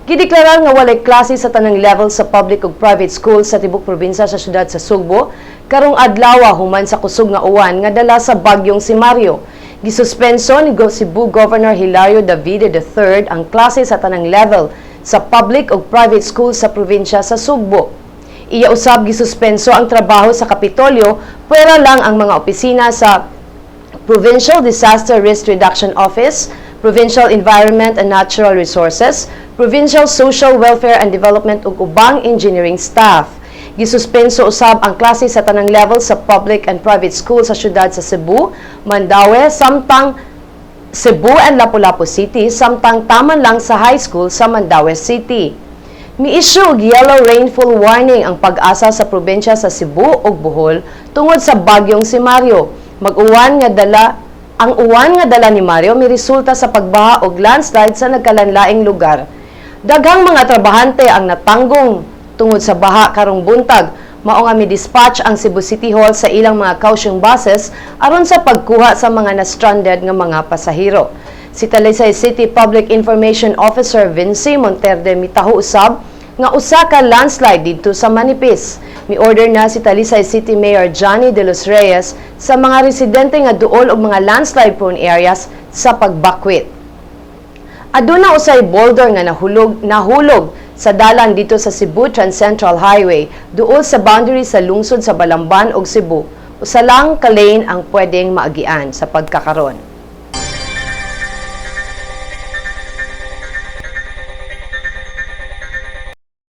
Gideklarar nga walay klase sa tanang level sa public ug private school sa tibuok probinsya sa syudad sa Sugbo karong adlaw human sa kusog nga uwan nga dala sa bagyong si Mario. Gisuspenso ni Cebu Governor Hilario David III ang klase sa tanang level sa public ug private school sa probinsya sa Sugbo. Iya usab gisuspenso ang trabaho sa Kapitolyo, pwera lang ang mga opisina sa Provincial Disaster Risk Reduction Office, Provincial Environment and Natural Resources, Provincial Social Welfare and Development ug ubang engineering staff. Gisuspenso usab ang klase sa tanang level sa public and private school sa syudad sa Cebu, Mandaue, samtang Cebu and Lapu-Lapu City, samtang taman lang sa high school sa Mandaue City. Mi-issue og yellow rainfall warning ang pag-asa sa probinsya sa Cebu ug Bohol tungod sa bagyong si Mario. Ang uwan nga dala ni Mario miresulta sa pagbaha og landslide sa nagkalanlaing lugar. Daghang mga trabahante ang natanggong tungod sa baha karong buntag. Mao nga mi-dispatch ang Cebu City Hall sa ilang mga kausyong buses aron sa pagkuha sa mga na-stranded nga mga pasahero. Si Talisay City Public Information Officer Vinci Monterde mitaho usab nga usa ka landslide didto sa Manipis. Mi-order na si Talisay City Mayor Johnny De Los Reyes sa mga residente nga duol og mga landslide-prone areas sa pagbakwit. Aduna usay boulder nga nahulog sa dalan dito sa Cebu Trans-Central Highway duol sa boundary sa lungsod sa Balamban ug Cebu. Usa lang ka lane ang pwedeng maagian sa pagkakaron.